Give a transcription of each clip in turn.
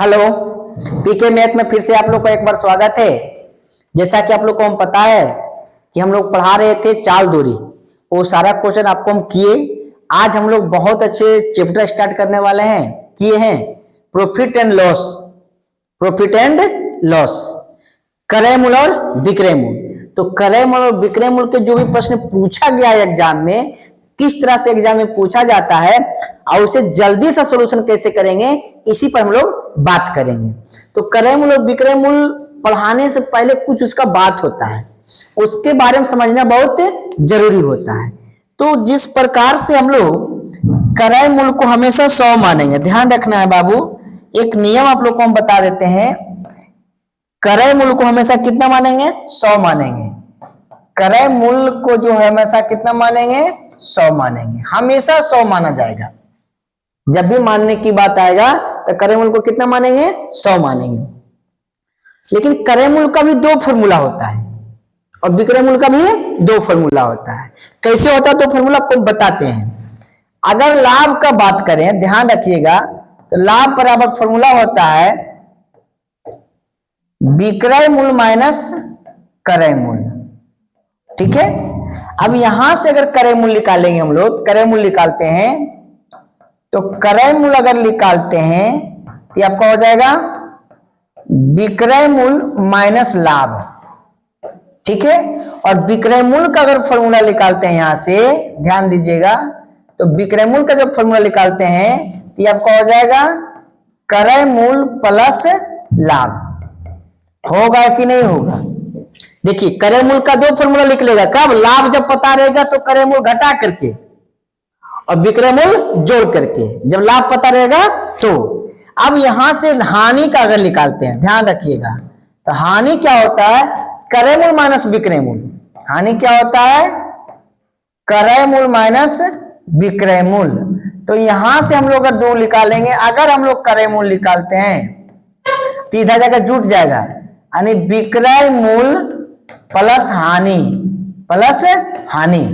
Hello, पीके math में फिर से आप लोग का एक बार स्वागत है। जैसा कि आप लोग को हम पता है कि हम लोग पढ़ा रहे थे चाल दूरी, वो सारा क्वेश्चन आपको हम किए। आज हम लोग बहुत अच्छे चैप्टर स्टार्ट करने वाले हैं, किए हैं profit and loss. Profit and loss, क्रय मूल्य और विक्रय मूल्य। तो क्रय मूल्य और विक्रय मूल्य के जो भी प्रश्न पूछा गया है एग्जाम में, किस तरह से एग्जाम में पूछा जाता है और उसे जल्दी से सॉल्यूशन कैसे करेंगे, इसी पर हम लोग बात करेंगे। तो क्रय मूल्य और विक्रय मूल्य पढ़ाने से पहले कुछ उसका बात होता है, उसके बारे में समझना बहुत जरूरी होता है। तो जिस प्रकार से हम लोग क्रय मूल्य को हमेशा 100 मानेंगे, ध्यान रखना है बाबू। एक नियम आप लोग को हम बता देते हैं, क्रय मूल्य को हमेशा कितना मानेंगे? 100 मानेंगे। क्रय मूल्य को जो है हमेशा कितना मानेंगे? 100 मानेंगे, हमेशा 100 माना जाएगा। जब भी मानने की बात आएगा तो क्रय मूल्य को कितना मानेंगे? 100 मानेंगे। लेकिन क्रय मूल्य का भी 2 फॉर्मूला होता है और विक्रय मूल्य का भी 2 फॉर्मूला होता है। कैसे होता है तो फॉर्मूला आपको बताते हैं। अगर लाभ का बात करें, ध्यान रखिएगा, तो लाभ बराबर फॉर्मूला होता है विक्रय मूल्य माइनस क्रय मूल्य। ठीक है, अब यहां से अगर क्रय मूल्य निकालेंगे हम लोग, क्रय मूल्य निकालते हैं, तो क्रय मूल्य अगर निकालते हैं तो आपका हो जाएगा विक्रय मूल्य माइनस लाभ। ठीक है, और विक्रय मूल्य का अगर फॉर्मूला निकालते हैं यहां से, ध्यान दीजिएगा, तो विक्रय मूल्य का जब फॉर्मूला निकालते हैं तो आपका हो जाएगा क्रय मूल्य प्लस लाभ। होगा कि नहीं होगा? देखिए, क्रय मूल्य का 2 फॉर्मूला लिख लेगा। कब? लाभ जब पता रहेगा तो क्रय मूल्य घटा करके और विक्रय मूल्य जोड़ करके, जब लाभ पता रहेगा तो। अब यहां से हानि का अगर निकालते हैं, ध्यान रखिएगा, तो हानि क्या होता है? क्रय मूल्य माइनस विक्रय मूल्य। हानि क्या होता है? क्रय मूल्य माइनस विक्रय मूल्य। तो यहां से हम लोग अगर 2 निकालेंगे, अगर हम लोग क्रय मूल्य निकालते हैं तो इधर जाकर जुट जाएगा, यानी विक्रय मूल्य प्लस हानि, प्लस हानि।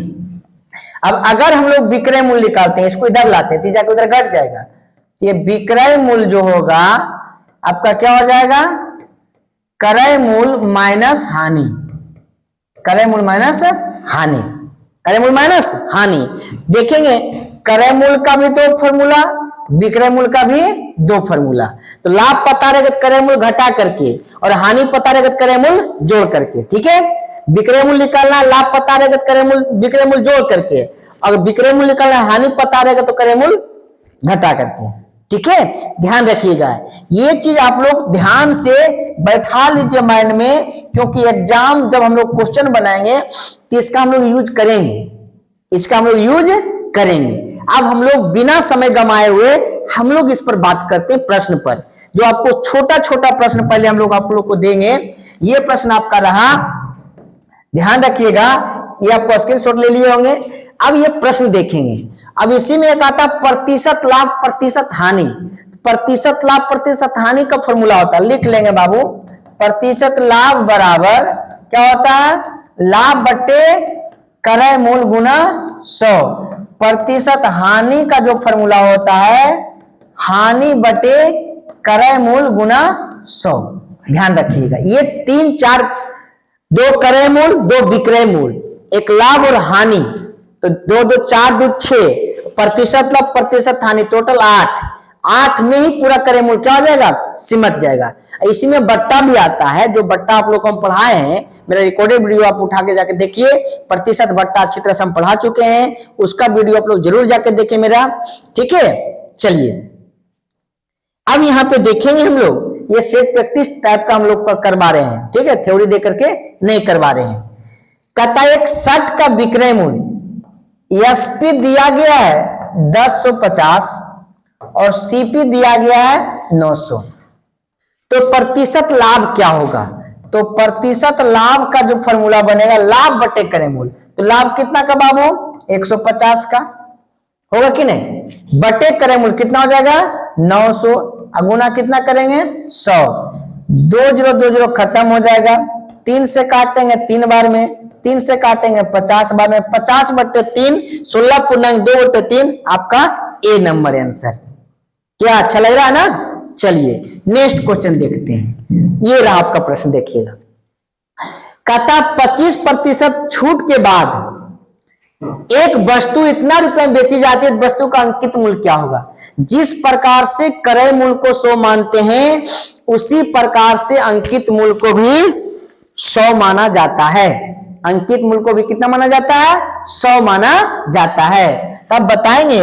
अब अगर हम लोग विक्रय मूल्य निकालते हैं, इसको इधर लाते हैं तो जाकर उधर घट जाएगा। ये विक्रय मूल्य जो होगा आपका क्या हो जाएगा? क्रय मूल्य माइनस हानि। क्रय मूल्य माइनस हानि, क्रय मूल्य माइनस हानि। देखेंगे क्रय मूल्य का भी 2 फॉर्मूला, विक्रय मूल्य का भी 2 फॉर्मूला। तो लाभ पता रहेगा क्रय मूल्य घटा करके और हानि पता रहेगा क्रय मूल्य जोड़ करके। ठीक है, विक्रय मूल्य निकालना, लाभ पता रहेगा क्रय मूल्य विक्रय मूल्य जोड़ करके, और विक्रय मूल्य निकालना, हानि पता रहेगा तो क्रय मूल्य घटा करके। ठीक है, ध्यान रखिएगा, ये चीज आप लोग ध्यान से बैठा लीजिए माइंड में, क्योंकि एग्जाम जब हम लोग क्वेश्चन बनाएंगे तो इसका हम लोग यूज करेंगे, इसका हम लोग यूज करेंगे। अब हम लोग बिना समय गंवाए हुए हम लोग इस पर बात करते हैं, प्रश्न पर। जो आपको छोटा छोटा प्रश्न पहले हम लोग आप लोग को देंगे। ये प्रश्न आपका रहा, ध्यान रखिएगा, ये आपको स्क्रीनशॉट ले लिए होंगे। अब ये प्रश्न देखेंगे। अब इसी में एक आता प्रतिशत लाभ प्रतिशत हानि। प्रतिशत लाभ प्रतिशत हानि का फॉर्मूला होता है, लिख लेंगे बाबू। प्रतिशत लाभ बराबर क्या होता है? लाभ बटे क्रय मूल्य गुना 100। प्रतिशत हानि का जो फॉर्मूला होता है हानि बटे क्रय मूल्य गुना 100। ध्यान रखिएगा, ये 3 4, 2 क्रय मूल्य, 2 विक्रय मूल्य, एक लाभ और हानि, तो 2 2 4 2 6, प्रतिशत लाभ प्रतिशत हानि, टोटल 8। 8 में ही पूरा क्रय मूल्य क्या हो जाएगा? सिमट जाएगा। इसी में बट्टा भी आता है, जो बट्टा आप लोग को हम पढ़ाए हैं, मेरा रिकॉर्डेड वीडियो आप उठा के जाके देखिए। प्रतिशत बट्टा अच्छी तरह से हम पढ़ा चुके हैं, उसका वीडियो आप लोग जरूर जाके देखिए मेरा। ठीक है, चलिए अब यहां पे देखेंगे हम लोग, ये सेट प्रैक्टिस टाइप का हम लोग करवा रहे हैं। ठीक है, थ्योरी दे करके नहीं करवा रहे हैं। कहता है एक शर्ट का विक्रय मूल्य एसपी दिया गया है 1050 और सीपी दिया गया है 900, तो प्रतिशत लाभ क्या होगा? तो प्रतिशत लाभ का जो फॉर्मूला बनेगा, लाभ बटे क्रय मूल्य, तो लाभ कितना का बाबू? 150 का होगा कि नहीं? बटे क्रय मूल्य कितना हो जाएगा? 900। गुना कितना करेंगे? 100। 2 0 2 0 खत्म हो जाएगा। 3 से काटेंगे 3 बार में, 3 से काटेंगे 50 बार में, 50 बटे 3 16 पूर्णांक 2 बटे 3 आपका ए नंबर आंसर। क्या अच्छा लग रहा है ना? चलिए नेक्स्ट क्वेश्चन देखते हैं। ये रहा आपका प्रश्न, देखिएगा। कहता 25% छूट के बाद एक वस्तु इतना रुपए में बेची जाती है, वस्तु का अंकित मूल्य क्या होगा? जिस प्रकार से क्रय मूल्य को 100 मानते हैं उसी प्रकार से अंकित मूल्य को भी 100 माना जाता है। अंकित मूल्य को भी कितना माना जाता है? 100 माना जाता है। तब बताएंगे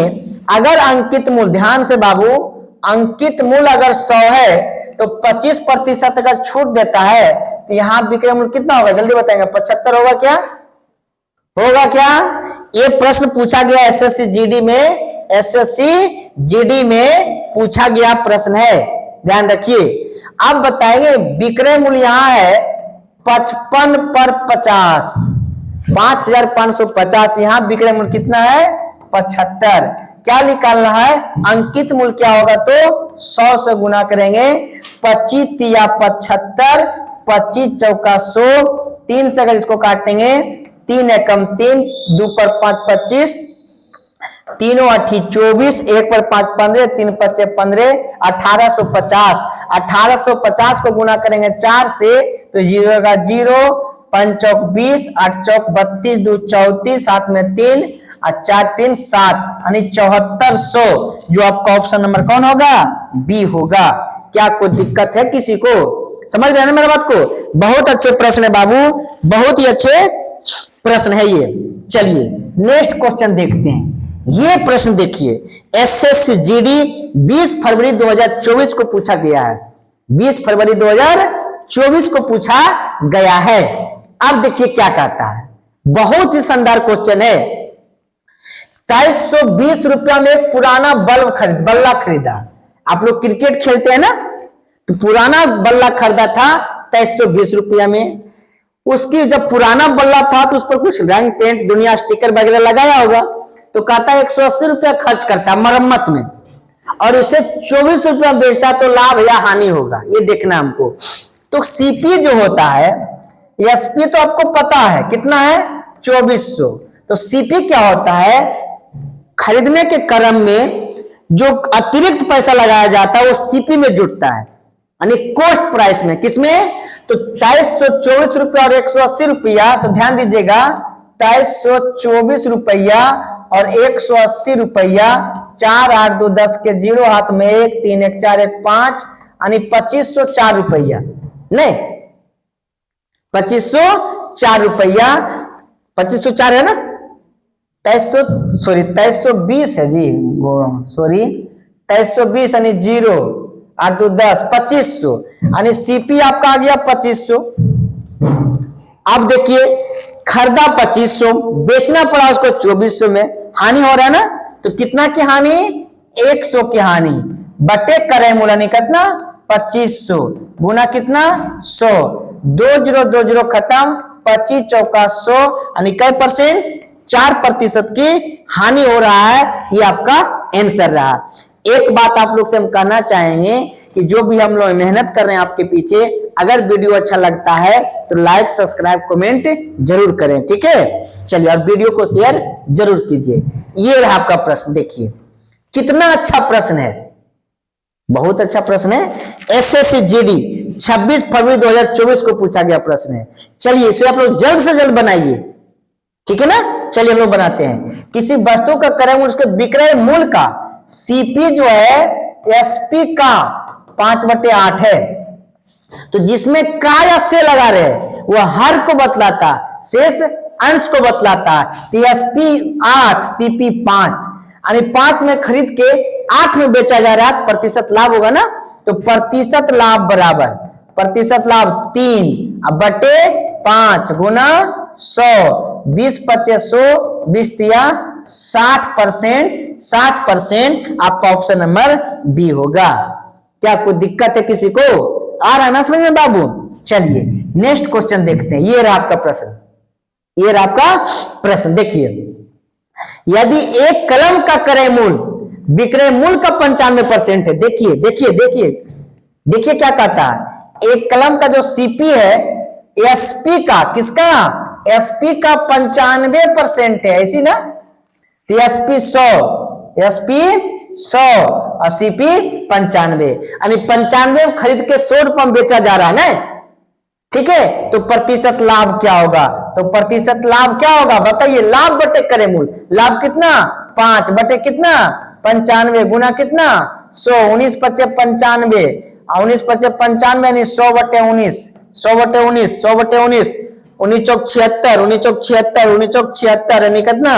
अगर अंकित मूल्य, ध्यान से बाबू, अंकित मूल्य अगर 100 है तो 25% अगर छूट देता है तो यहां विक्रय मूल्य कितना होगा? जल्दी बताएंगे। 75 होगा क्या? होगा क्या? ये प्रश्न पूछा गया एसएससी जीडी में, एसएससी जीडी में पूछा गया प्रश्न है, ध्यान रखिए। अब बताएंगे विक्रय मूल्य यहां है 55 पर 50, 5550, यहां विक्रय मूल्य कितना है? 75। क्या निकालना है? अंकित मूल्य क्या होगा? तो 100 से गुना करेंगे। 25 या 75, 25 चौका 100, 3 से अगर इसको काटेंगे 3 एकम 3, 2 पर 5 25, तीनों 8 24, 1 पर 5 15, 3 पच्चे 15, 1850। 1850 को गुना करेंगे 4 से तो 0 का 0, 5 चौक 20, 8 चौक 32, 2 34, 7 में 3 और 4 3 7, यानी 7400। जो आपका ऑप्शन नंबर कौन होगा? बी होगा। क्या कोई दिक्कत है किसी को? समझ रहे हैं ना मेरी बात को? बहुत अच्छे प्रश्न है बाबू, बहुत ही अच्छे प्रश्न है ये। चलिए नेक्स्ट क्वेश्चन देखते हैं। ये प्रश्न देखिए, एसएससी जीडी 20 फरवरी 2024 को पूछा गया है। 20 फरवरी 2024 को पूछा गया है। अब देखिए क्या कहता है, बहुत ही शानदार क्वेश्चन है। 2320 रुपया में एक पुराना बल्ला खरीदा। आप लोग क्रिकेट खेलते हैं ना, तो पुराना बल्ला खरीदा था 2320 रुपया में। उसकी जब पुराना बल्ला था तो उस पर कुछ रंग पेंट दुनिया स्टिकर वगैरह लगाया होगा, तो कहता है 180 रुपया खर्च करता मरम्मत में और इसे 24 रुपया बेचता तो लाभ या हानि होगा, ये देखना हमको। तो सीपी जो होता है, एसपी तो आपको पता है कितना है? 2400। तो सीपी क्या होता है? खरीदने के क्रम में जो अतिरिक्त पैसा लगाया जाता है वो सीपी में जुटता है, यानी कॉस्ट प्राइस में। किसमें? तो 2324 रुपया और 180 रुपया। तो ध्यान दीजिएगा, 2324 रुपया और 180 रुपया, 4 8 2 10 के 0, हाथ में 1 3 1 4 1 5, यानी 2504 रुपया। नहीं, 2504 रुपया, 2504 है ना? 2320 है जी, सॉरी 2320 यानी 0 8 2 10, 2500, यानी सीपी आपका आ गया 2500। अब देखिए खरीदा 2500, बेचना पड़ा उसको 2400 में, हानि हो रहा है ना? तो कितना की हानि? 100 की हानि बटे क्रय मूल्य कितना? 2500 गुना कितना? 100, 20 खत्म, 25 चौका 100, यानी कै परसेंट? 4% की हानि हो रहा है। ये आपका आंसर रहा। एक बात आप लोग से हम कहना चाहेंगे कि जो भी हम लोग मेहनत कर रहे हैं आपके पीछे, अगर वीडियो अच्छा लगता है तो लाइक सब्सक्राइब कमेंट जरूर करें, ठीक है? चलिए, और वीडियो को शेयर जरूर कीजिए। ये रहा आपका प्रश्न, देखिए कितना अच्छा प्रश्न है, बहुत अच्छा प्रश्न है। एसएससी जीडी 26 फरवरी 2024 को पूछा गया प्रश्न है। चलिए इसे आप लोग जल्द से जल्द बनाइए, ठीक है ना? चलिए हम लोग बनाते हैं। किसी वस्तु का क्रय मूल्य उसके विक्रय मूल्य का सीपी जो है एसपी का 5/8 है, तो जिसमें का या से लगा रहे वह हर को बतलाता, शेष अंश को बतलाता। तो एसपी 8 सीपी 5, यानी 5 में खरीद के 8 में बेचा जा रहा है, प्रतिशत लाभ होगा ना? तो प्रतिशत लाभ बराबर प्रतिशत लाभ 3 अब बटे 5 गुना 100, 20 25 100, 20 तिया 60%। 60% आपका ऑप्शन नंबर बी होगा। क्या कोई दिक्कत है किसी को? आ रहा है ना समझ में बाबू? चलिए नेक्स्ट क्वेश्चन देखते हैं। ये रहा आपका प्रश्न, ये रहा आपका प्रश्न। देखिए, यदि एक कलम का क्रय मूल्य विक्रय मूल्य का 95% है, देखिए देखिए देखिए देखिए क्या कहता है, एक कलम का जो सीपी है एसपी का, किसका? एसपी का 95% है, ऐसी ना? एसपी 100, एसपी 100 और सीपी 95, यानी 95 खरीद के 100 रुपये में बेचा जा रहा है ना, ठीक है। तो प्रतिशत लाभ क्या होगा, तो प्रतिशत लाभ क्या होगा बताइए, लाभ बटे क्रय मूल्य, लाभ कितना 5 बटे कितना 95 गुना कितना 100, 19 पचे 95, 19 पचे 95 यानी 100 बटे 19, 100 बटे 19, 100 बटे 19, 19 चौक 76, 19 चौक 76, 19 चौक 76 यानी कितना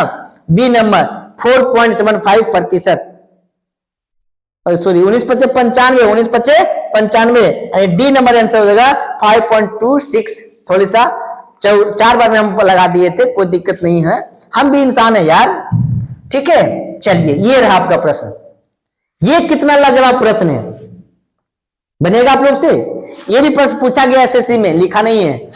बी नंबर 4.75%, सॉरी 19 पचे 95, 19 पचे 95 यानी डी नंबर आंसर हो जाएगा 5.26। थोड़ी सा 4 बार में हम लगा दिए थे, कोई दिक्कत नहीं है, हम भी इंसान है यार, ठीक है। चलिए ये रहा आपका प्रश्न, ये कितना लाजवाब प्रश्न है, बनेगा आप लोग से। ये भी प्रश्न पूछा गया एसएससी में, लिखा नहीं है।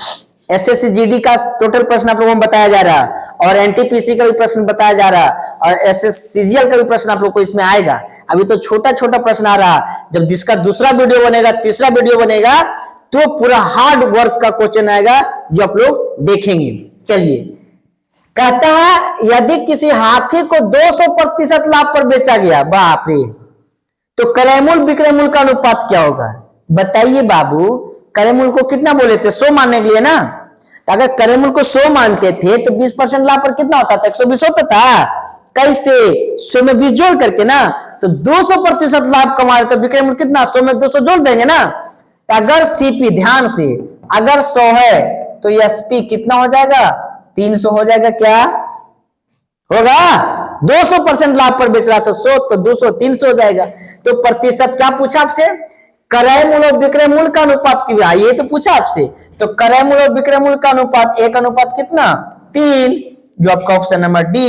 एसएससी जीडी का टोटल प्रश्न आप लोगों को बताया जा रहा है, और एनटीपीसी का भी प्रश्न बताया जा रहा है, और एसएससीजीएल का भी प्रश्न आप लोग को इसमें आएगा। अभी तो छोटा छोटा प्रश्न आ रहा है, जब जिसका दूसरा वीडियो बनेगा, तीसरा वीडियो बनेगा, तो पूरा हार्ड वर्क का क्वेश्चन आएगा जो आप लोग देखेंगे। चलिए, कहता है यदि किसी हाथी को 200% लाभ पर बेचा गया, बाप रे, तो क्रय मूल्य विक्रय मूल्य का अनुपात क्या होगा बताइए बाबू। क्रय मूल्य को कितना बोले थे 100 मानने के लिए ना, तो अगर क्रय मूल्य को 100 मानते थे तो 20% लाभ पर कितना होता था 120 होता था। कैसे 100 में 20 जोड़ करके ना, तो 200% लाभ कमा रहे तो विक्रय मूल्य कितना 100 में 200 जोड़ देंगे ना। तो अगर सीपी ध्यान से अगर 100 है तो एसपी कितना हो जाएगा 300 हो जाएगा, क्या होगा 200% लाभ पर बेच रहा तो 100 तो 200 300 हो जाएगा। तो प्रतिशत क्या पूछा आपसे, क्रय मूल्य और विक्रय मूल्य का अनुपात की, ये तो पूछा आपसे। तो क्रय मूल्य और विक्रय मूल्य का अनुपात 1 अनुपात कितना 3, जो आपका option number D,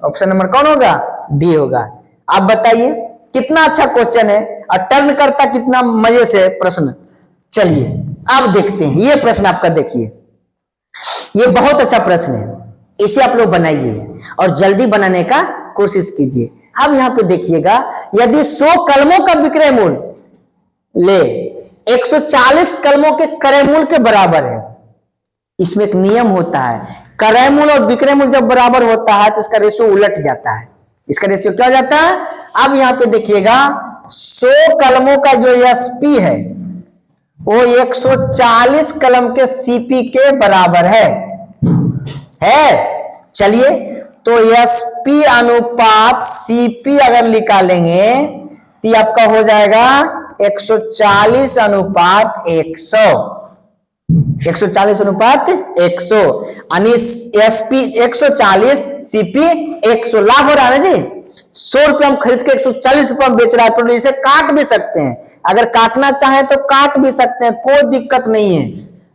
option number कौन होगा डी होगा। आप बताइए कितना अच्छा क्वेश्चन है, और टर्न करता कितना मजे से प्रश्न। चलिए अब देखते हैं ये प्रश्न आपका, देखिए ये बहुत अच्छा प्रश्न है, इसे आप लोग बनाइए और जल्दी बनाने का कोशिश कीजिए। अब यहां पे देखिएगा, यदि 100 कलमों का विक्रय मूल्य ले 140 कलमों के क्रय मूल्य के बराबर है, इसमें एक नियम होता है, क्रय मूल्य और विक्रय मूल्य जब बराबर होता है तो इसका रेशियो उलट जाता है। इसका रेशियो क्या हो जाता है, अब यहां पे देखिएगा 100 कलमों का जो एसपी है वो 140 कलम के सीपी के बराबर है। चलिए, तो एसपी अनुपात सीपी अगर निकालेंगे तो आपका हो जाएगा 140 अनुपात 100, 140 अनुपात 100, यानी एसपी 140 सीपी 100, लाभ हो रहा है ना जी। 100 रुपये हम खरीद के 140 रुपये में बेच रहा है, तो इसे काट भी सकते हैं, अगर काटना चाहे तो काट भी सकते हैं, कोई दिक्कत नहीं है।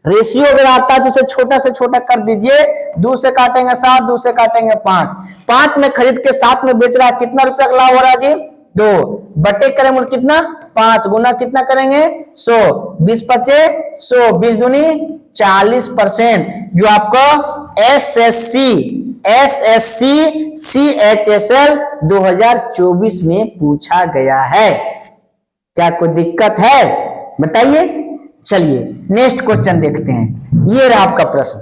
रेशियो अगर आता है तो उसे छोटा से छोटा कर दीजिए, 2 से काटेंगे 7, 2 से काटेंगे 5, 5 में खरीद के 7 में बेच रहा है, कितना रुपया का लाभ हो रहा है जी 2 बटे क्रय मूल्य कितना 5 गुना कितना करेंगे 100, 20 पचे 100, 20 दूनी 40%, जो आपको एसएससी सीएचएसएल 2024 में पूछा गया है। क्या कोई दिक्कत है बताइए। चलिए नेक्स्ट क्वेश्चन देखते हैं, ये रहा आपका प्रश्न।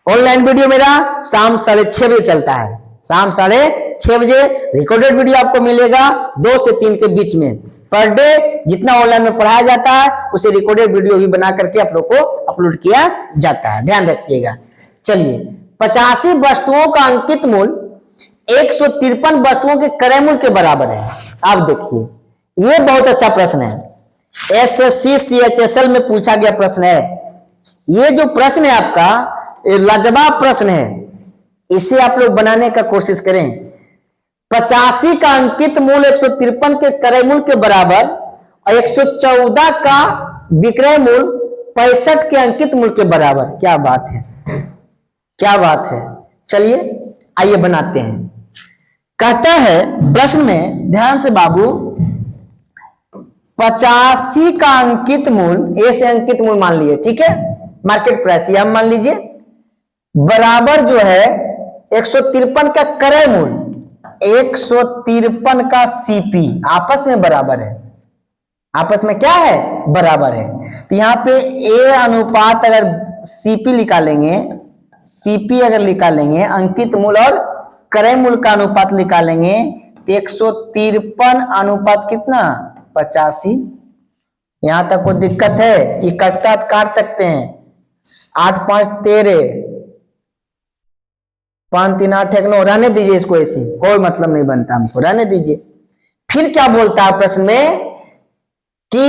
ऑनलाइन वीडियो मेरा शाम 6:30 बजे चलता है, शाम 6:30 बजे रिकॉर्डेड वीडियो आपको मिलेगा 2 से 3 के बीच में पर डे। जितना ऑनलाइन में पढ़ाया जाता है उसे रिकॉर्डेड वीडियो भी बना करके आप लोग को अपलोड किया जाता है, ध्यान रखिएगा। चलिए, 85 वस्तुओं का अंकित मूल्य 153 वस्तुओं के क्रय मूल्य के बराबर है। आप देखिए ये बहुत अच्छा प्रश्न है, एसएससी सीएचएसएल में पूछा गया प्रश्न है। ये जो प्रश्न है आपका लाजवाब प्रश्न है, इसे आप लोग बनाने का कोशिश करें। 85 का अंकित मूल्य 153 के क्रय मूल्य के बराबर और 114 का विक्रय मूल्य 65 के अंकित मूल्य के बराबर, क्या बात है, क्या बात है। चलिए आइए बनाते हैं। कहता है प्रश्न में, ध्यान से बाबू, 85 का अंकित मूल्य, ए से अंकित मूल्य मान लीजिए, ठीक है, मार्केट प्राइस या मान लीजिए, बराबर जो है 153 का क्रय मूल्य 153 का सीपी, आपस में बराबर है, आपस में क्या है बराबर है। तो यहां पे ए अनुपात अगर सीपी निकालेंगे, सीपी अगर निकालेंगे, अंकित मूल्य और क्रय मूल्य का अनुपात निकालेंगे, तो 153 अनुपात कितना 85। यहां तक कोई दिक्कत है? ये कटता तो काट सकते हैं। 8 5 13, 5 3 8 1 9, रहने दीजिए इसको, ऐसी कोई मतलब नहीं बनता हमको, रहने दीजिए। फिर क्या बोलता है प्रश्न में कि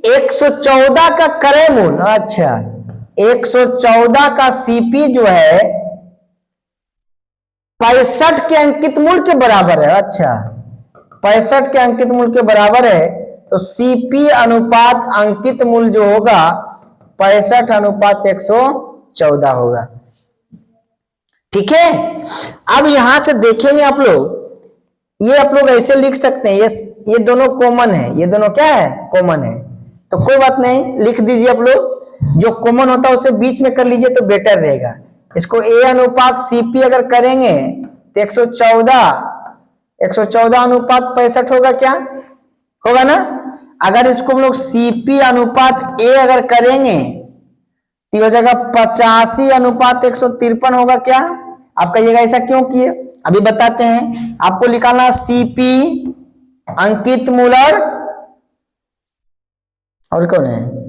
114 का क्रय मूल, अच्छा 114 का सीपी जो है 65 के अंकित मूल के बराबर है। अच्छा 65 के अंकित मूल के बराबर है, तो सीपी अनुपात अंकित मूल जो होगा 65 अनुपात 114 होगा। ठीक है, अब यहां से देखेंगे आप लोग, ये आप लोग ऐसे लिख सकते हैं, ये दोनों कॉमन है, ये दोनों क्या है कॉमन है, तो कोई बात नहीं, लिख दीजिए आप लोग। जो कॉमन होता है उसे बीच में कर लीजिए तो बेटर रहेगा। इसको ए अनुपात सीपी अगर करेंगे तो 114 अनुपात 65 होगा, क्या होगा ना। अगर इसको हम लोग सीपी अनुपात ए अगर करेंगे तो हो जाएगा 85 अनुपात 153 होगा। क्या आप कहिएगा ऐसा क्यों किए? अभी बताते हैं। आपको निकालना सीपी अंकित मूल और कौन है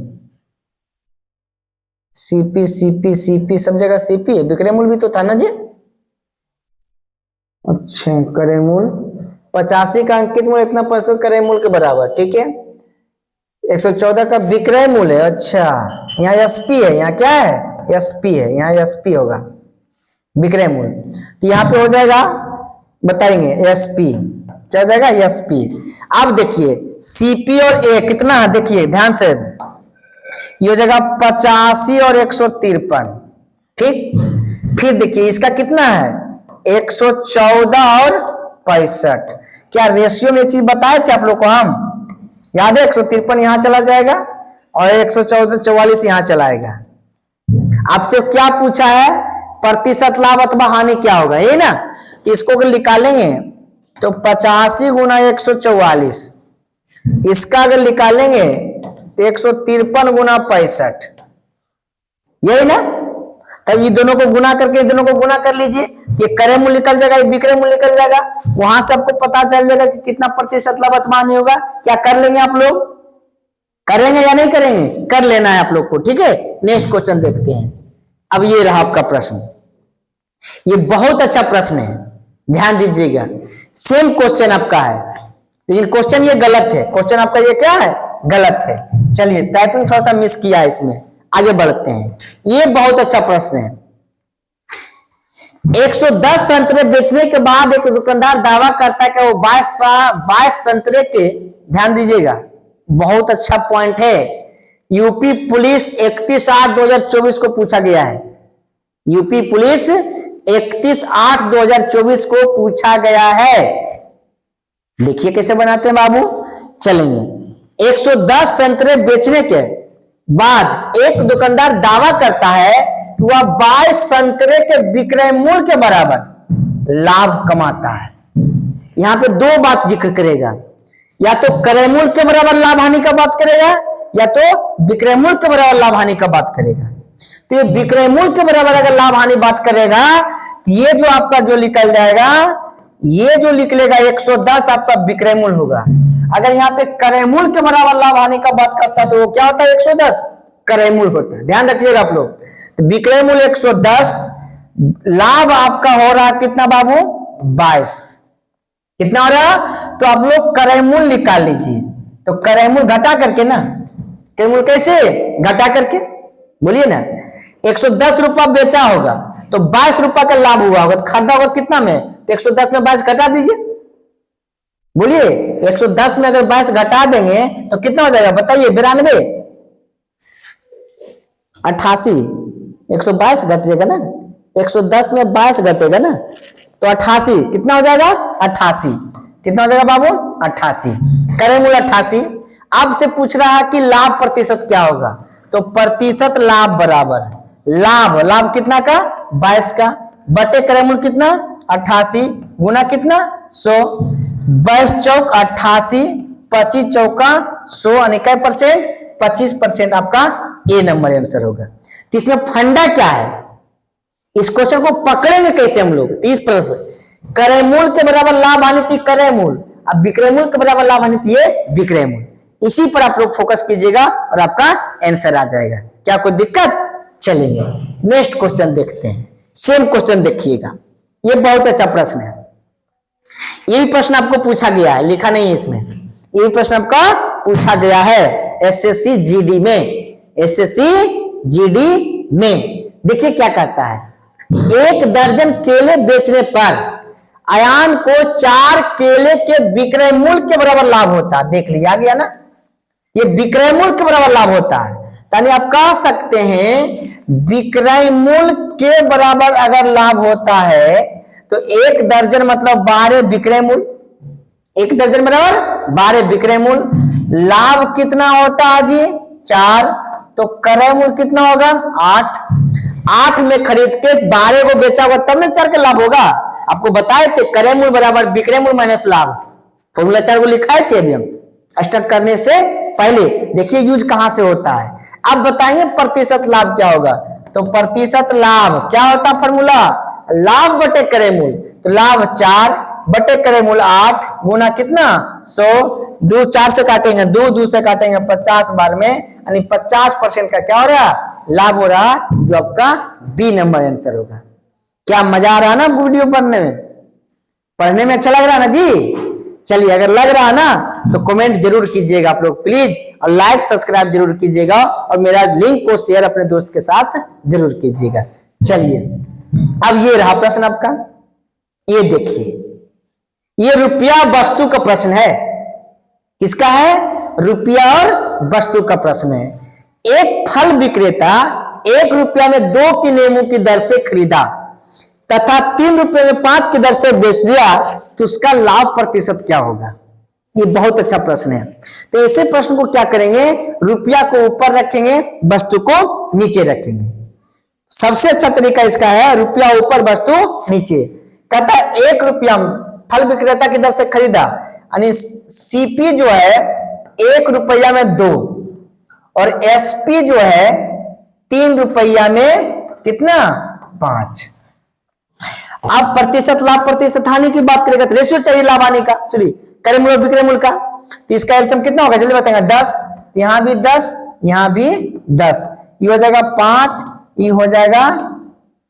सीपी, सीपी सीपी सब जगह सीपी है, विक्रय मूल भी तो था ना जी। अच्छा क्रय मूल 85 का अंकित मूल इतना 75 क्रय मूल के बराबर, ठीक है। 114 का विक्रय मूल है, अच्छा यहाँ एसपी है, यहाँ क्या है एसपी है, यहाँ एसपी होगा विक्रय मूल, तो यहाँ पे हो जाएगा बताएंगे एसपी, क्या हो जाएगा एसपी। अब देखिए सीपी और ए कितना है, देखिए ध्यान से, ये हो जाएगा 85 और 153, ठीक। फिर देखिए इसका कितना है 114 और 65, क्या रेशियो में चीज बताए थे आप लोग को, हम याद है 153 यहां चला जाएगा और 114 44 यहां चलाएगा। आपसे क्या पूछा है प्रतिशत लाभ अथवा हानि क्या होगा, ये ना, तो इसको अगर निकालेंगे तो 85 गुना 144, इसका अगर निकालेंगे तो 153 गुना 65, यही ना। तब ये दोनों को गुना करके ये दोनों को गुना कर लीजिए, ये क्रय मूल्य निकल जाएगा, ये विक्रय मूल्य निकल जाएगा, वहां से आपको पता चल जाएगा कि कितना प्रतिशत लाभ अथवा हानि होगा। क्या कर लेंगे आप लोग, करेंगे या नहीं करेंगे, कर लेना है आप लोग को, ठीक है। नेक्स्ट क्वेश्चन देखते हैं। अब ये रहा आपका प्रश्न, ये बहुत अच्छा प्रश्न है, ध्यान दीजिएगा। सेम क्वेश्चन आपका है, लेकिन क्वेश्चन ये गलत है, क्वेश्चन आपका ये क्या है गलत है। चलिए टाइपिंग थोड़ा सा मिस किया है इसमें, आगे बढ़ते हैं। ये बहुत अच्छा प्रश्न है। 110 संतरे बेचने के बाद एक दुकानदार दावा करता है कि वो 22 संतरे के, ध्यान दीजिएगा बहुत अच्छा पॉइंट है, यूपी पुलिस 31/8/2024 को पूछा गया है, यूपी पुलिस 31/8/2024 को पूछा गया है। देखिए कैसे बनाते हैं बाबू, चलेंगे। 110 संतरे बेचने के बाद एक दुकानदार दावा करता है कि वह 22 संतरे के विक्रय मूल्य के बराबर लाभ कमाता है। यहां पे दो बात जिक्र करेगा, या तो क्रय मूल्य के बराबर लाभ हानि का बात करेगा, या तो विक्रय मूल्य के बराबर लाभ हानि का बात करेगा। तो ये विक्रय मूल्य के बराबर अगर लाभ हानि बात करेगा, ये जो आपका जो निकल जाएगा, ये जो निकलेगा 110 आपका विक्रय मूल्य होगा। अगर यहाँ पे क्रय मूल्य के बराबर लाभ हानि का बात करता है तो वो क्या होता है 110 क्रय मूल्य होता है, ध्यान रखिएगा आप लोग। तो विक्रय मूल्य 110, लाभ आपका हो रहा कितना बाबू 22, कितना हो रहा, तो आप लोग क्रय मूल्य निकाल लीजिए। तो क्रय मूल्य घटा करके ना, क्रय मूल्य कैसे घटा करके बोलिए ना, 110 रुपया बेचा होगा तो 22 रुपया का लाभ हुआ होगा, तो खर्चा होगा कितना में, तो 110 में 22 घटा दीजिए, बोलिए 110 में अगर 22 घटा देंगे तो कितना हो जाएगा बताइए, 92 88, 122 घट जाएगा ना, 110 में 22 घटेगा ना तो 88, कितना हो जाएगा 88, कितना हो जाएगा बाबू 88, क्रय मूल्य 88। आपसे पूछ रहा है कि लाभ प्रतिशत क्या होगा, तो प्रतिशत लाभ बराबर लाभ कितना का 22 का, बटे क्रय मूल्य कितना 88 गुना कितना 100, 22 चौक 88, 25 चौका 100, यानी क्या परसेंट 25% आपका ए नंबर आंसर होगा। तो इसमें फंडा क्या है, इस क्वेश्चन को पकड़ेंगे कैसे हम लोग, 30 प्रश्न क्रय मूल्य के बराबर लाभ हानि थी क्रय मूल्य, अब विक्रय मूल्य के बराबर लाभ हानि थी ये विक्रय मूल्य। इसी पर आप लोग फोकस कीजिएगा और आपका आंसर आ जाएगा। क्या कोई दिक्कत? चलेंगे नेक्स्ट क्वेश्चन देखते हैं। सेम क्वेश्चन देखिएगा, ये बहुत अच्छा प्रश्न है। ये भी प्रश्न आपको पूछा गया है, लिखा नहीं है इसमें, ये भी प्रश्न आपका पूछा गया है एसएससी जीडी में। एसएससी जीडी में देखिए क्या कहता है, 1 दर्जन केले बेचने पर अयान को 4 केले के विक्रय मूल्य के बराबर लाभ होता है। देख लिया गया ना, ये विक्रय मूल्य के बराबर लाभ होता है। यानी आप कह सकते हैं विक्रय मूल्य के बराबर अगर लाभ होता है तो 1 दर्जन मतलब 12 विक्रय मूल्य, 1 दर्जन बराबर 12 विक्रय मूल्य। लाभ कितना होता है जी? 4, तो क्रय मूल्य कितना होगा? 8। 8 में खरीद के 12 को बेचा होगा तब ना 4 का लाभ होगा। आपको बताए थे क्रय मूल्य बराबर विक्रय मूल्य माइनस लाभ, फॉर्मूला 4 को लिखाए थे अभी हम स्टार्ट करने से पहले। देखिए यूज कहां से होता है। अब बताएंगे प्रतिशत लाभ क्या होगा, तो प्रतिशत लाभ क्या होता है फॉर्मूला? लाभ बटे क्रय मूल्य, तो लाभ 4 बटे क्रय मूल्य 8 गुना कितना? 100। 2 4 से काटेंगे, 2 से काटेंगे 50 बार में, यानी 50% का क्या हो रहा? लाभ हो रहा, जो आपका बी नंबर आंसर होगा। क्या मजा आ रहा है ना वीडियो पढ़ने में? पढ़ने में अच्छा लग रहा है ना जी? चलिए अगर लग रहा है ना तो कमेंट जरूर कीजिएगा आप लोग प्लीज, और लाइक सब्सक्राइब जरूर कीजिएगा, और मेरा लिंक को शेयर अपने दोस्त के साथ जरूर कीजिएगा। चलिए अब ये रहा प्रश्न आपका, ये देखिए, ये रुपया वस्तु का प्रश्न है। किसका है? रुपया और वस्तु का प्रश्न है। एक फल विक्रेता 1 रुपया में 2 की नींबू की दर से खरीदा तथा 3 रुपये में 5 की दर से बेच दिया, तो उसका लाभ प्रतिशत क्या होगा? ये बहुत अच्छा प्रश्न है। तो ऐसे प्रश्न को क्या करेंगे, रुपया को ऊपर रखेंगे, वस्तु को नीचे रखेंगे। सबसे अच्छा तरीका इसका है रुपया ऊपर वस्तु नीचे। कहता है 1 रुपया फल विक्रेता की दर से खरीदा, यानी सीपी जो है 1 रुपया में 2 और एसपी जो है 3 रुपया में कितना? 5। अब प्रतिशत लाभ प्रतिशत हानि की बात करेगा तो रेशियो चाहिए लाभ हानि का, सॉरी क्रय मूल्य विक्रय मूल्य का। तो इसका एलसीएम कितना होगा जल्दी बताएंगे? 10, यहां भी 10, यहां भी 10, ये हो जाएगा 5, ये हो जाएगा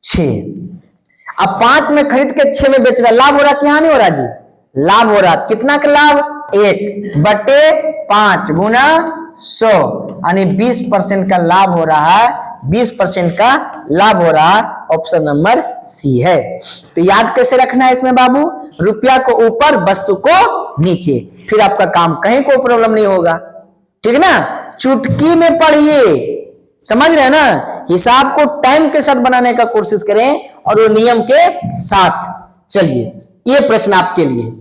6। अब 5 में खरीद के 6 में बेच रहा, लाभ हो रहा कि हानि हो रहा जी? लाभ हो रहा। कितना का लाभ? 1 बटे 5 गुना 100, यानी 20% का लाभ हो रहा है। 20% का लाभ हो रहा, ऑप्शन नंबर सी है। तो याद कैसे रखना है इसमें बाबू? रुपया को ऊपर वस्तु को नीचे, फिर आपका काम कहीं कोई प्रॉब्लम नहीं होगा, ठीक है ना? चुटकी में पढ़िए, समझ रहे हैं ना? हिसाब को टाइम के साथ बनाने का कोशिश करें और वो नियम के साथ। चलिए ये प्रश्न आपके लिए,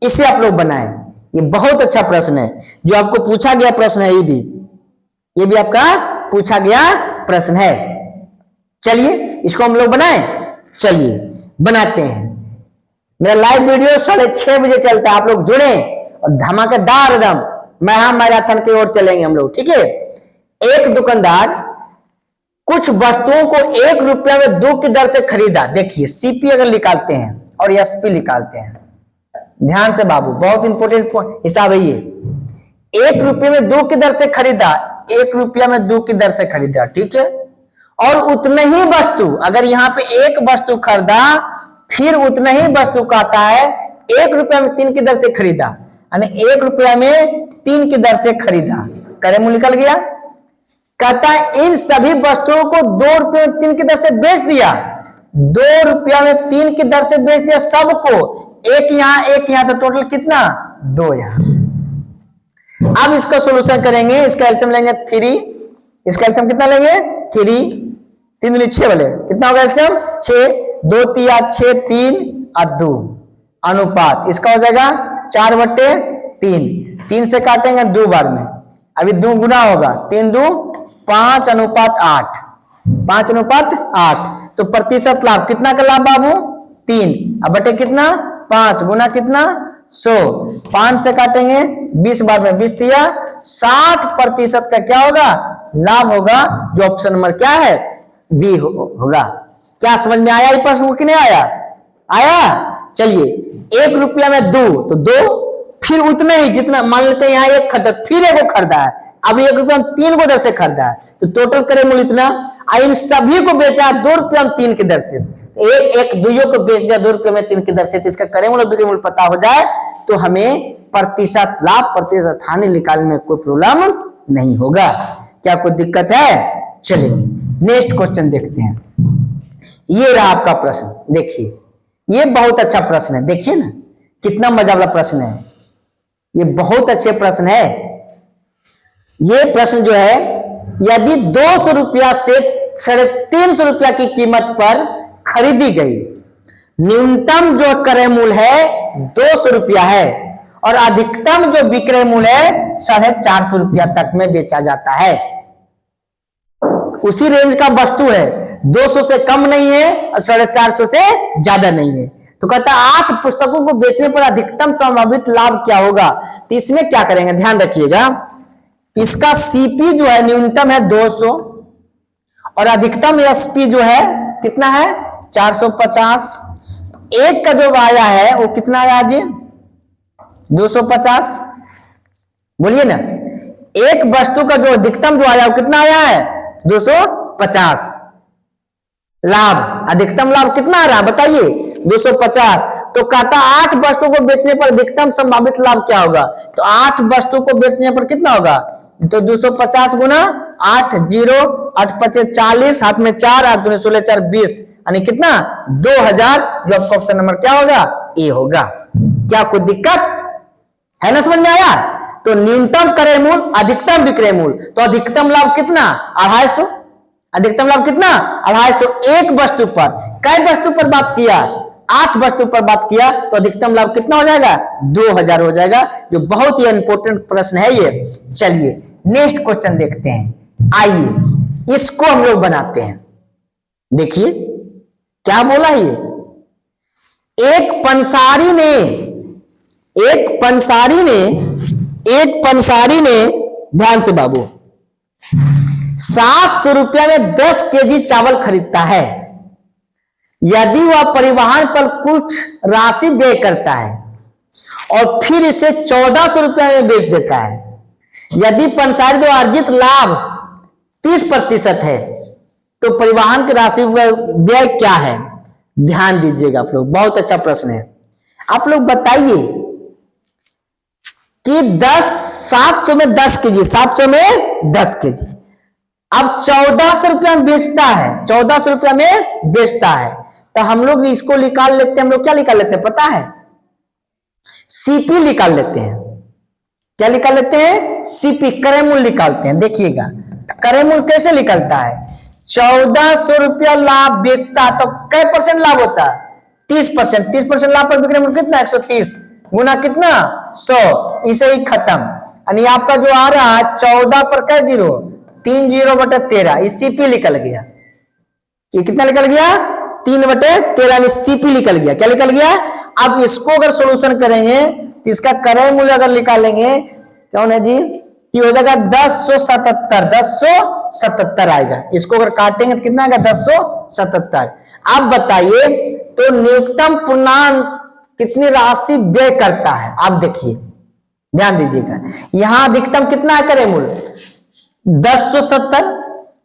इसे आप लोग बनाएं। ये बहुत अच्छा प्रश्न है, जो आपको पूछा गया प्रश्न है। ये भी आपका पूछा गया प्रश्न है। चलिए इसको हम लोग बनाएं। चलिए बनाते हैं। मेरा लाइव वीडियो 6:30 बजे चलता है, आप लोग जुड़े और धमाकेदार एकदम मैराथन की ओर चलेंगे हम लोग, ठीक है? एक दुकानदार कुछ वस्तुओं को 1 रुपया में 2 की दर से खरीदा। देखिए सीपी अगर निकालते हैं और एसपी निकालते हैं, ध्यान से बाबू, बहुत इंपॉर्टेंट हिसाब है ये। 1 रुपये में 2 की दर से खरीदा, 1 रुपया में 2 की दर से खरीदा, ठीक है? और उतने ही वस्तु, अगर यहाँ पे 1 वस्तु खरीदा, फिर उतने ही वस्तु का आता है 1 रुपया में 3 की दर से खरीदा, यानी 1 रुपया में 3 की दर से खरीदा। क्रय मूल्य निकल गया। कहता है इन सभी वस्तुओं को 2 रुपये में 3 की दर से बेच दिया। 2 रुपया में 3 की दर से बेच दिया सबको, एक यहां, तो टोटल कितना? 2 यहां। अब इसका सॉल्यूशन करेंगे, इसका एलसीएम लेंगे 3, इसका एलसीएम कितना लेंगे? 3, 3 दूनी 6 वाले, कितना होगा एलसीएम? 6, 2 तिया 6, 3 और 2 अनुपात, इसका हो जाएगा 4/3। 3 से काटेंगे 2 बार में, अभी 2 गुना होगा, 3 2 5 अनुपात 8, 5 अनुपात 8। तो प्रतिशत लाभ कितना का लाभ बाबू? 3, अब बटे कितना? 5 गुना कितना? 100, 5 से काटेंगे 20 बार में, 20 तिया 60% का क्या होगा? लाभ होगा, जो ऑप्शन नंबर क्या है? बी होगा। क्या समझ में आया ये प्रश्न कि नहीं आया? आया? चलिए 1 रुपया में 2 तो 2, फिर उतना ही जितना मान लेते हैं यहाँ 1 खरीदा, फिर 1 को खरीदा है, अब 1 रुपया में 3 को दर से खरीदा है, तो टोटल क्रय मूल्य इतना। इन सभी को बेचा 2 रुपया में 3 की दर से, एक दुइयों को बेच दिया 2 रुपये में 3 की दर से, तो इसका क्रय मूल्य बिक्री मूल्य पता हो जाए तो हमें प्रतिशत लाभ प्रतिशत हानि निकालने में कोई प्रॉब्लम नहीं होगा। क्या कोई दिक्कत है? चलिए नेक्स्ट क्वेश्चन देखते हैं। ये रहा आपका प्रश्न, देखिए ये बहुत अच्छा प्रश्न है, देखिए ना कितना मजा वाला प्रश्न है, ये बहुत अच्छे प्रश्न है। ये प्रश्न जो है, यदि 200 रुपया से 350 रुपया की कीमत पर खरीदी गई, न्यूनतम जो क्रय मूल्य है 200 रुपया है और अधिकतम जो विक्रय मूल्य है 450 रुपया तक में बेचा जाता है। उसी रेंज का वस्तु है, 200 से कम नहीं है और 450 से ज्यादा नहीं है। तो कहता है 8 पुस्तकों को बेचने पर अधिकतम संभावित लाभ क्या होगा। तो इसमें क्या करेंगे, ध्यान रखिएगा, इसका सीपी जो है न्यूनतम है 200 और अधिकतम एसपी जो है कितना है 450। एक का जो आया है वो कितना आया जी 250, बोलिए ना। एक वस्तु का जो अधिकतम जो आया वो कितना आया है 250। लाभ, अधिकतम लाभ कितना आ रहा है बताइए 250। तो कहता 8 वस्तु को बेचने पर अधिकतम संभावित लाभ क्या होगा। तो 8 वस्तु को बेचने पर कितना होगा, तो 250 गुना 8, 0 8 5 40, हाथ में 4, 8 दूनी 16 4 20, यानी कितना 2000, जो आपका ऑप्शन नंबर क्या होगा ए होगा। क्या कोई दिक्कत है ना, समझ में आया। तो न्यूनतम क्रय मूल्य अधिकतम विक्रय मूल्य, तो अधिकतम लाभ कितना 250, अधिकतम लाभ कितना 250। एक वस्तु पर, कई वस्तु पर बात किया 8 वस्तु पर बात किया, तो अधिकतम लाभ कितना हो जाएगा 2000 हो जाएगा, जो बहुत ही इंपॉर्टेंट प्रश्न है ये। चलिए नेक्स्ट क्वेश्चन देखते हैं, आइए इसको हम लोग बनाते हैं। देखिए क्या बोला ये, एक पंसारी ने ध्यान से बाबू 700 रुपया में 10 केजी चावल खरीदता है। यदि वह परिवहन पर कुछ राशि व्यय करता है और फिर इसे 1400 रुपया में बेच देता है, यदि पंसारी द्वारा अर्जित लाभ 30% है तो परिवहन की राशि व्यय क्या है। ध्यान दीजिएगा आप लोग, बहुत अच्छा प्रश्न है। आप लोग बताइए कि 700 में 10 केजी, 700 में 10 केजी, अब 1400 रुपया में बेचता है, 1400 रुपया में बेचता है, तो हम लोग इसको निकाल लेते हैं। हम लोग क्या निकाल लेते हैं पता है, सीपी निकाल लेते हैं। क्या निकाल लेते हैं, सीपी क्रय मूल्य निकालते हैं। देखिएगा क्रय मूल्य कैसे निकलता है, 1400 रुपया लाभ बेचता तो कै परसेंट लाभ होता है 30%। 30% लाभ पर विक्रय मूल्य कितना 130 गुना कितना 100, इसे ही खत्म। यानी आपका जो आ रहा है 14 पर कै 0, 3 0 बटे 13, इस सीपी निकल गया। ये कितना निकल गया 3 बटे 13, सीपी निकल गया। क्या निकल गया। अब इसको अगर सोल्यूशन करेंगे तो इसका क्रय मूल्य अगर निकालेंगे कौन है जी, ये हो जाएगा 1077 आएगा। इसको अगर काटेंगे तो कितना आएगा 1077। अब बताइए तो न्यूनतम पूर्णांक कितनी राशि व्यय करता है। आप देखिए ध्यान दीजिएगा, यहां अधिकतम कितना है क्रय मूल्य 1070,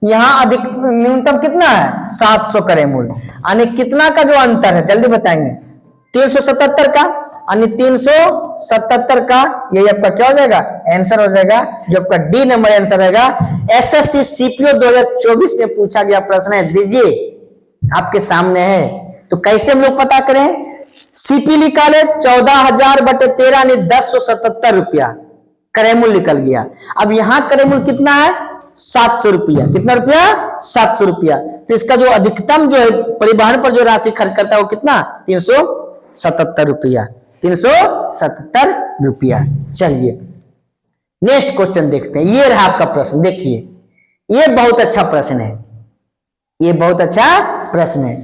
यहां अधिक न्यूनतम कितना है 700 क्रय मूल्य, यानी कितना का जो अंतर है जल्दी बताएंगे 377 का, यानी 377 का यही आपका क्या हो जाएगा आंसर हो जाएगा, जो आपका डी नंबर आंसर रहेगा। एसएससी सीपीओ 2024 में पूछा गया प्रश्न है, लीजिए आपके सामने है। तो कैसे हम लोग पता करें, सीपी निकाले 14,000 बटे 13 यानी 1077 रुपया क्रय मूल्य निकल गया। अब यहां क्रय मूल्य कितना है 700 रुपया, कितना रुपया 700 रुपया। तो इसका जो अधिकतम जो है परिवहन पर जो राशि खर्च करता है वो कितना 377 रुपया, 377 रुपया। चलिए नेक्स्ट क्वेश्चन देखते हैं। ये रहा आपका प्रश्न, देखिए ये बहुत अच्छा प्रश्न है, ये बहुत अच्छा प्रश्न है।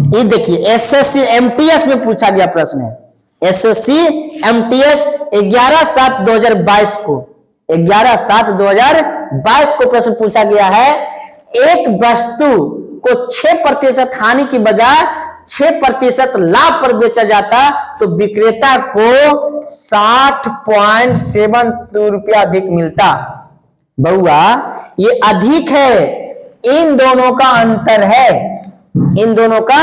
ये देखिए एसएससी एमटीएस में पूछा गया प्रश्न है। एसएससी एमटीएस 11/7/2022 को 11/7/2022 को प्रश्न पूछा गया है। एक वस्तु को 6% हानि की बजाय 6% लाभ पर बेचा जाता तो विक्रेता को 60.72 रुपया अधिक मिलता। बउआ ये अधिक है, इन दोनों का अंतर है, इन दोनों का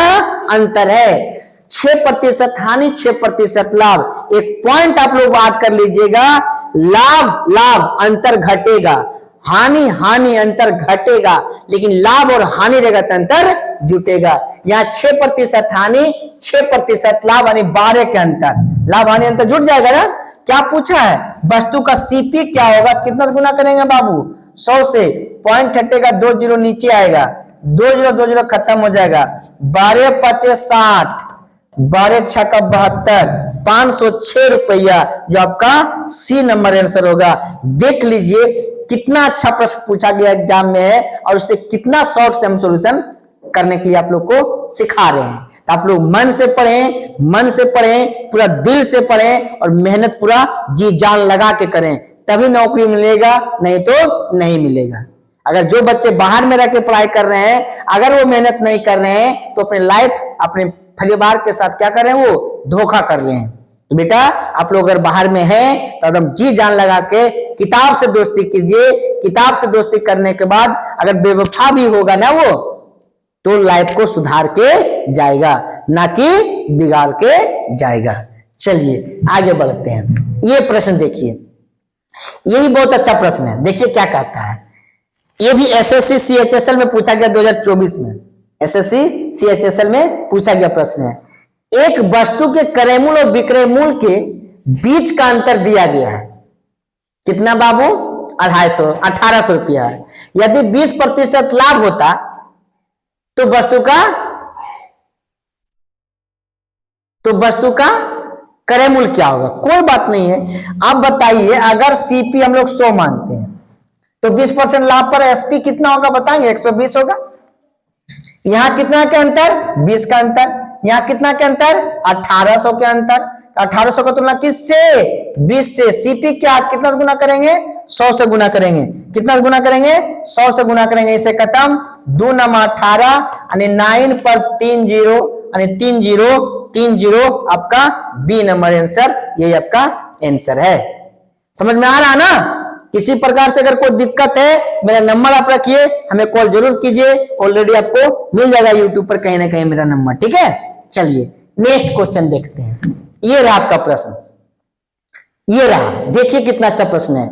अंतर है। 6% हानि 6% लाभ। एक पॉइंट आप लोग बात कर लीजिएगा, लाभ लाभ अंतर घटेगा, हानि हानि अंतर घटेगा, लेकिन लाभ और हानि रहेगा तो अंतर जुटेगा। यहाँ 6% हानि 6% लाभ यानी 12 के अंतर, लाभ हानि अंतर जुट जाएगा ना। क्या पूछा है, वस्तु का सीपी क्या होगा, कितना गुना करेंगे बाबू, 100 से, पॉइंट हटेगा, 2 जीरो नीचे आएगा, 2 जीरो खत्म हो जाएगा, 12 पचे 60, 12 छक्का 72, 506 रुपया, जो आपका सी नंबर आंसर होगा। देख लीजिए कितना अच्छा प्रश्न पूछा गया एग्जाम में है और उससे कितना शॉर्ट से हम सॉल्यूशन करने के लिए आप लोग को सिखा रहे हैं। तो आप लोग मन से पढ़ें, मन से पढ़ें, पूरा दिल से पढ़ें और मेहनत पूरा जी जान लगा के करें, तभी नौकरी मिलेगा, नहीं तो नहीं मिलेगा। अगर जो बच्चे बाहर में रह के पढ़ाई कर रहे हैं, अगर वो मेहनत नहीं कर रहे हैं तो अपने लाइफ, अपने परिवार के साथ क्या कर रहे हैं, वो धोखा कर रहे हैं। तो बेटा आप लोग अगर बाहर में हैं तो एकदम जी जान लगा के किताब से दोस्ती कीजिए। किताब से दोस्ती करने के बाद अगर बेवफा भी होगा ना वो, तो लाइफ को सुधार के जाएगा, ना कि बिगाड़ के जाएगा। चलिए आगे बढ़ते हैं। ये प्रश्न देखिए, ये भी बहुत अच्छा प्रश्न है। देखिए क्या कहता है, ये भी एसएससी सीएचएसएल में पूछा गया 2024 में, एसएससी सीएचएसएल में पूछा गया प्रश्न है। एक वस्तु के क्रय मूल्य और विक्रय मूल्य के बीच का अंतर दिया गया है, कितना बाबू, 1800 रुपया है। यदि 20% लाभ होता तो वस्तु का क्रय मूल्य क्या होगा। कोई बात नहीं है, आप बताइए अगर सीपी हम लोग 100 मानते हैं तो 20% लाभ पर एसपी कितना होगा बताएंगे, 120 होगा। यहां कितना के अंतर, 20 का अंतर, यहां कितना के अंतर, 1800 के अंतर। 1800 का तुलना किससे, 20 से। सीपी क्या कितना गुना करेंगे, 100 से गुना करेंगे। कितना गुना करेंगे, 100 से गुना करेंगे। इसे खत्म, 2 नमा 18 यानी 9 पर 3 जीरो यानी 3 जीरो आपका बी नंबर आंसर, यही आपका आंसर है। समझ में आ रहा ना। किसी प्रकार से अगर कोई दिक्कत है, मेरा नंबर आप रखिए, हमें कॉल जरूर कीजिए। ऑलरेडी आपको मिल जाएगा यूट्यूब पर कहीं ना कहीं मेरा नंबर, ठीक है। चलिए नेक्स्ट क्वेश्चन देखते हैं। ये रहा आपका प्रश्न, ये रहा, देखिए कितना अच्छा प्रश्न है।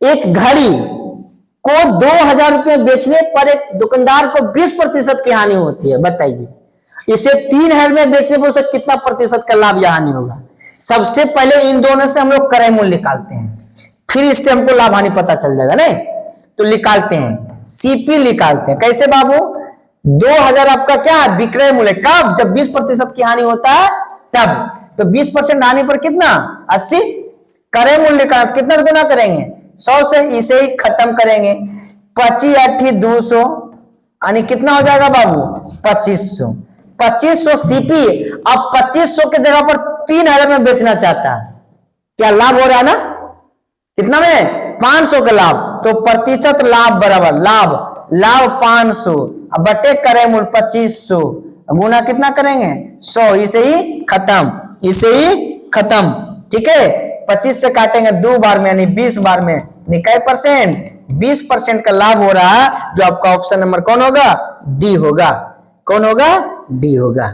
एक घड़ी को 2000 रुपये बेचने पर एक दुकानदार को 20% की हानि होती है, बताइए इसे 3000 में बेचने पर उसे कितना प्रतिशत का लाभ या हानि होगा। सबसे पहले इन दोनों से हम लोग क्रय मूल्य निकालते हैं, फिर इससे हमको लाभ हानि पता चल जाएगा। नहीं तो निकालते हैं, सीपी निकालते हैं। कैसे बाबू, 2000 आपका क्या है, विक्रय मूल्य। कब, जब 20% की हानि होता है तब। तो 20% हानि पर कितना, 80। क्रय मूल्य का कितना गुना करेंगे, 100 से, इसे ही खत्म करेंगे। 25 8 200 यानी कितना हो जाएगा बाबू, 2500। 2500 सीपी। अब 2500 के जगह पर 3000 में बेचना चाहता है, क्या लाभ हो रहा है ना, कितना में, 500 का लाभ। तो प्रतिशत लाभ बराबर लाभ 500 अब बटे क्रय मूल्य 2500, गुना कितना करेंगे, 100, इसे ही खत्म, इसे ही खत्म, ठीक है। 25 से काटेंगे 2 बार में यानी 20 बार में, कै परसेंट, 20% का लाभ हो रहा है, जो आपका ऑप्शन नंबर कौन होगा, डी होगा। कौन होगा, डी होगा।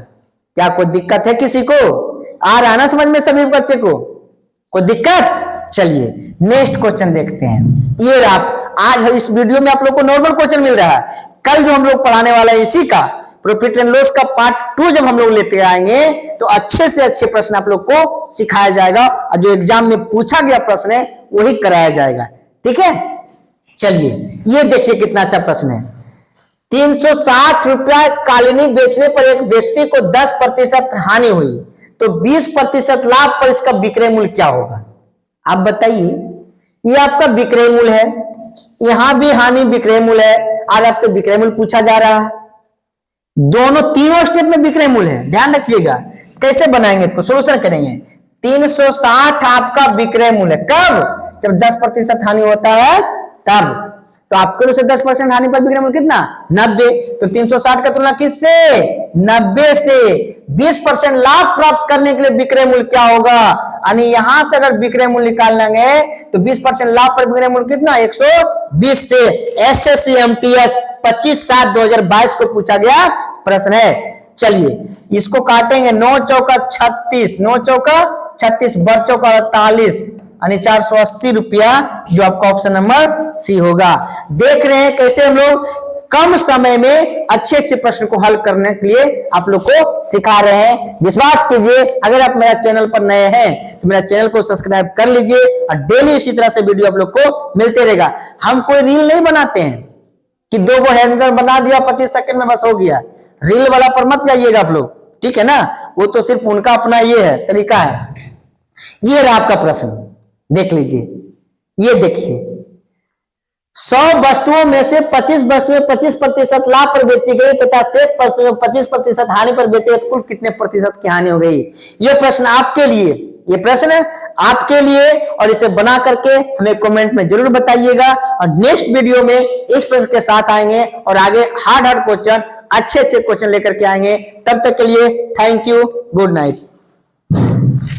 क्या कोई दिक्कत है किसी को, आ रहा है ना समझ में सभी बच्चे को, कोई दिक्कत। चलिए नेक्स्ट क्वेश्चन देखते हैं। ये रहा, आज इस वीडियो में आप लोग को नॉर्मल क्वेश्चन मिल रहा है। कल जो हम लोग पढ़ाने वाला है इसी का प्रॉफिट एंड लॉस का पार्ट 2 जब हम लोग लेते आएंगे तो अच्छे से अच्छे प्रश्न आप लोग को सिखाया जाएगा और जो एग्जाम में पूछा गया प्रश्न है वही कराया जाएगा, ठीक है। चलिए ये देखिए कितना अच्छा प्रश्न है। 360 रुपया कालीनी बेचने पर एक व्यक्ति को 10% हानि हुई तो 20% लाभ पर इसका विक्रय मूल्य क्या होगा। आप बताइए, ये आपका विक्रय मूल्य है, यहां भी हानि विक्रय मूल्य है, आज आपसे विक्रय मूल्य पूछा जा रहा है। दोनों तीनों स्टेप में विक्रय मूल्य है, ध्यान रखिएगा। कैसे बनाएंगे इसको, सोल्यूशन करेंगे। 360 आपका विक्रय मूल्य, कब, जब 10% हानि होता है तब। तो आपके ओर से 10% हानि पर विक्रय मूल्य कितना 90। तो 360 का तुलना किससे 90 से। 20% लाभ प्राप्त करने के लिए विक्रय मूल्य क्या होगा, यानी यहां से अगर विक्रय मूल्य निकाल लेंगे तो 20% लाभ पर विक्रय मूल्य कितना 120 से। एसएससी एमटीएस 25/7/2022 को पूछा गया प्रश्न है। चलिए इसको काटेंगे, 9 चौका 36, 9 चौका 36, बर चौका 48, यानी 480 रुपया, जो आपका ऑप्शन नंबर सी होगा। देख रहे हैं कैसे हम लोग कम समय में अच्छे अच्छे प्रश्न को हल करने के लिए आप लोग को सिखा रहे हैं। विश्वास कीजिए, अगर आप मेरा चैनल पर नए हैं तो मेरा चैनल को सब्सक्राइब कर लीजिए और डेली इसी तरह से वीडियो आप लोग को मिलते रहेगा। हम कोई रील नहीं बनाते हैं कि 2 गो आंसर बना दिया 25 सेकंड में बस हो गया। रील वाला पर मत जाइएगा आप लोग, ठीक है ना, वो तो सिर्फ उनका अपना ये है तरीका है। ये रहा आपका प्रश्न, देख लीजिए, ये देखिए 100 वस्तुओं में से 25 वस्तुएं 25% लाभ पर बेची गई तथा शेष वस्तुएं 25% हानि पर बेची गई, कुल कितने प्रतिशत की हानि हो गई। ये प्रश्न आपके लिए, ये प्रश्न आपके लिए, और इसे बना करके हमें कमेंट में जरूर बताइएगा। और नेक्स्ट वीडियो में इस प्रश्न के साथ आएंगे और आगे हार्ड क्वेश्चन, अच्छे अच्छे क्वेश्चन लेकर के आएंगे। तब तक के लिए थैंक यू, गुड नाइट।